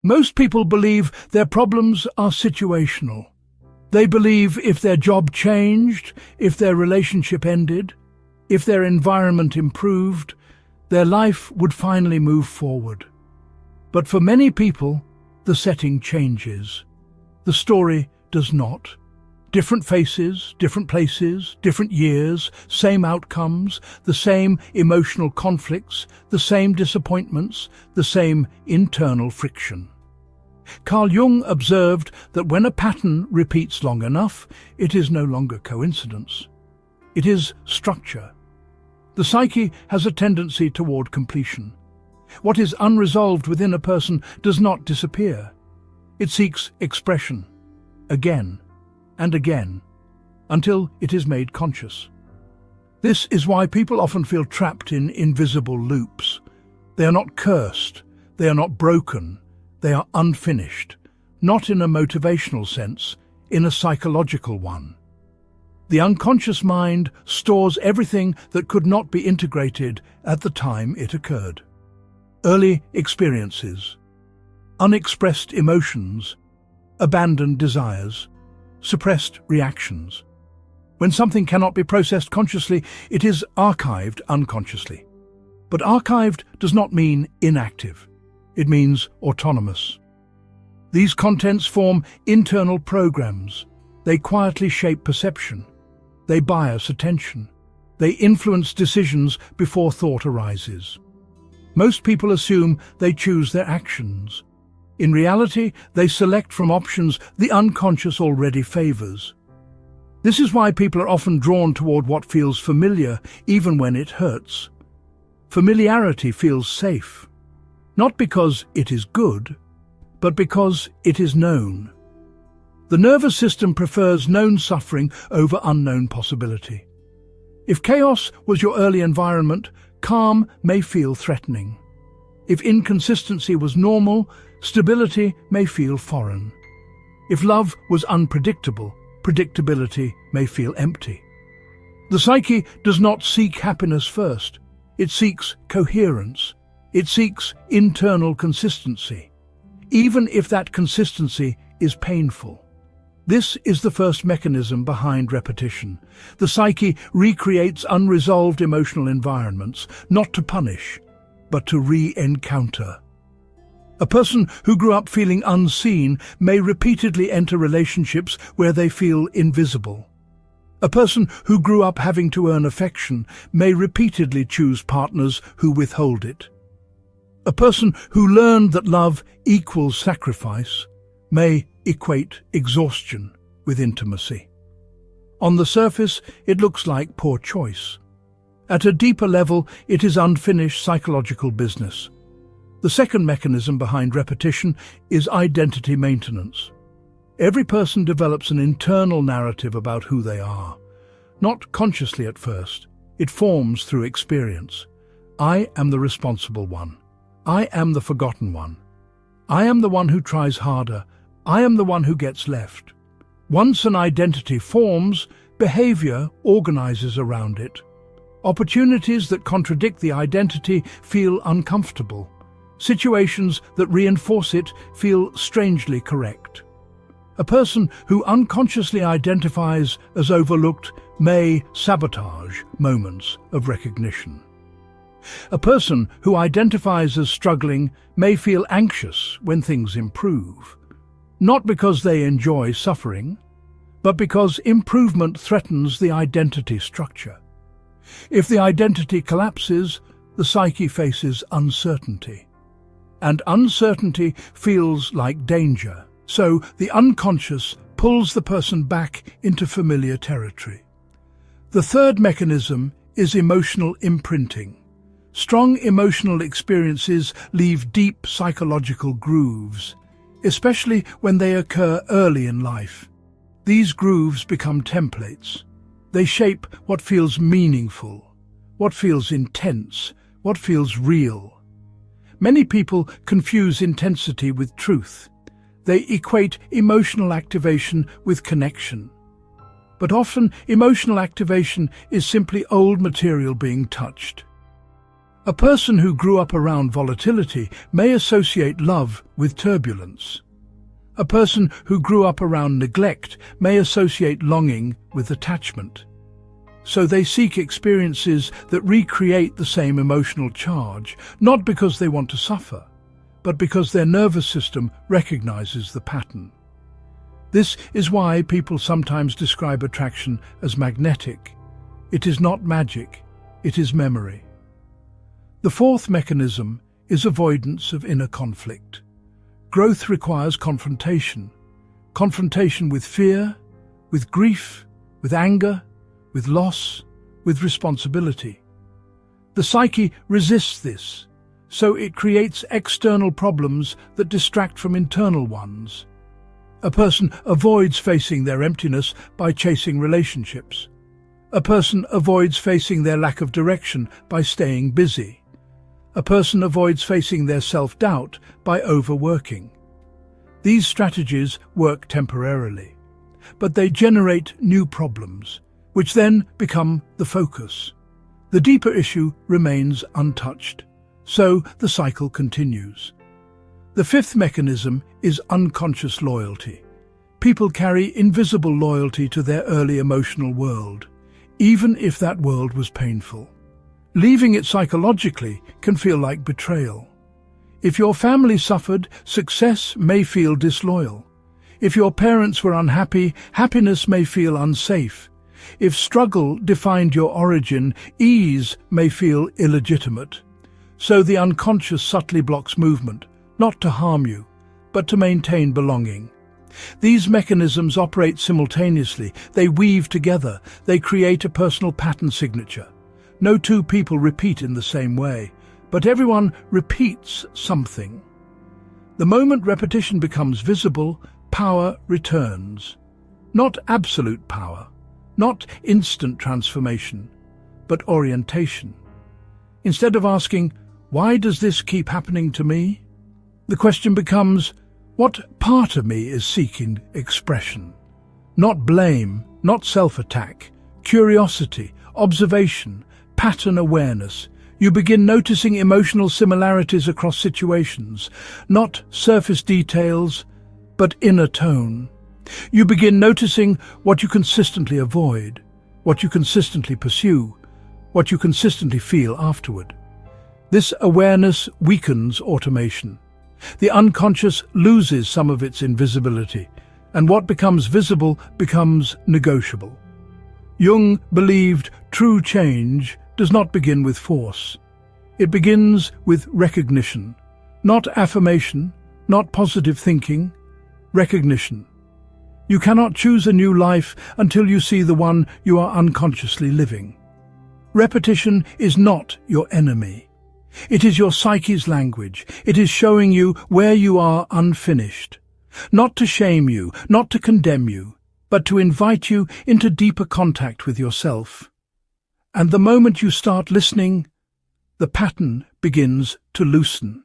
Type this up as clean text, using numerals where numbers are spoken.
Most people believe their problems are situational. They believe if their job changed, if their relationship ended, if their environment improved, their life would finally move forward. But for many people, the setting changes. The story does not. Different faces, different places, different years, same outcomes, the same emotional conflicts, the same disappointments, the same internal friction. Carl Jung observed that when a pattern repeats long enough, it is no longer coincidence. It is structure. The psyche has a tendency toward completion. What is unresolved within a person does not disappear. It seeks expression, again and again, until it is made conscious. This is why people often feel trapped in invisible loops. They are not cursed, they are not broken, they are unfinished, not in a motivational sense, in a psychological one. The unconscious mind stores everything that could not be integrated at the time it occurred. Early experiences, unexpressed emotions, abandoned desires, suppressed reactions. When something cannot be processed consciously, it is archived unconsciously. But archived does not mean inactive. It means autonomous. These contents form internal programs. They quietly shape perception. They bias attention. They influence decisions before thought arises. Most people assume they choose their actions. In reality, they select from options the unconscious already favors. This is why people are often drawn toward what feels familiar, even when it hurts. Familiarity feels safe, not because it is good, but because it is known. The nervous system prefers known suffering over unknown possibility. If chaos was your early environment, calm may feel threatening. If inconsistency was normal, stability may feel foreign. If love was unpredictable, predictability may feel empty. The psyche does not seek happiness first. It seeks coherence. It seeks internal consistency, even if that consistency is painful. This is the first mechanism behind repetition. The psyche recreates unresolved emotional environments, not to punish, but to re-encounter. A person who grew up feeling unseen may repeatedly enter relationships where they feel invisible. A person who grew up having to earn affection may repeatedly choose partners who withhold it. A person who learned that love equals sacrifice may equate exhaustion with intimacy. On the surface, it looks like poor choice. At a deeper level, it is unfinished psychological business. The second mechanism behind repetition is identity maintenance. Every person develops an internal narrative about who they are. Not consciously at first, it forms through experience. I am the responsible one. I am the forgotten one. I am the one who tries harder. I am the one who gets left. Once an identity forms, behavior organizes around it. Opportunities that contradict the identity feel uncomfortable. Situations that reinforce it feel strangely correct. A person who unconsciously identifies as overlooked may sabotage moments of recognition. A person who identifies as struggling may feel anxious when things improve, not because they enjoy suffering, but because improvement threatens the identity structure. If the identity collapses, the psyche faces uncertainty. And uncertainty feels like danger, so the unconscious pulls the person back into familiar territory. The third mechanism is emotional imprinting. Strong emotional experiences leave deep psychological grooves, especially when they occur early in life. These grooves become templates. They shape what feels meaningful, what feels intense, what feels real. Many people confuse intensity with truth. They equate emotional activation with connection. But often, emotional activation is simply old material being touched. A person who grew up around volatility may associate love with turbulence. A person who grew up around neglect may associate longing with attachment. So they seek experiences that recreate the same emotional charge, not because they want to suffer, but because their nervous system recognizes the pattern. This is why people sometimes describe attraction as magnetic. It is not magic, it is memory. The fourth mechanism is avoidance of inner conflict. Growth requires confrontation. Confrontation with fear, with grief, with anger, with loss, with responsibility. The psyche resists this, so it creates external problems that distract from internal ones. A person avoids facing their emptiness by chasing relationships. A person avoids facing their lack of direction by staying busy. A person avoids facing their self-doubt by overworking. These strategies work temporarily, but they generate new problems, which then become the focus. The deeper issue remains untouched, so the cycle continues. The fifth mechanism is unconscious loyalty. People carry invisible loyalty to their early emotional world, even if that world was painful. Leaving it psychologically can feel like betrayal. If your family suffered, success may feel disloyal. If your parents were unhappy, happiness may feel unsafe. If struggle defined your origin, ease may feel illegitimate. So the unconscious subtly blocks movement, not to harm you, but to maintain belonging. These mechanisms operate simultaneously. They weave together. They create a personal pattern signature. No two people repeat in the same way, but everyone repeats something. The moment repetition becomes visible, power returns. Not absolute power, not instant transformation, but orientation. Instead of asking, "Why does this keep happening to me?" the question becomes, what part of me is seeking expression? Not blame, not self-attack, curiosity, observation, pattern awareness. You begin noticing emotional similarities across situations, not surface details, but inner tone. You begin noticing what you consistently avoid, what you consistently pursue, what you consistently feel afterward. This awareness weakens automation. The unconscious loses some of its invisibility, and what becomes visible becomes negotiable. Jung believed true change does not begin with force. It begins with recognition, not affirmation, not positive thinking, recognition. You cannot choose a new life until you see the one you are unconsciously living. Repetition is not your enemy. It is your psyche's language. It is showing you where you are unfinished. Not to shame you, not to condemn you, but to invite you into deeper contact with yourself. And the moment you start listening, the pattern begins to loosen.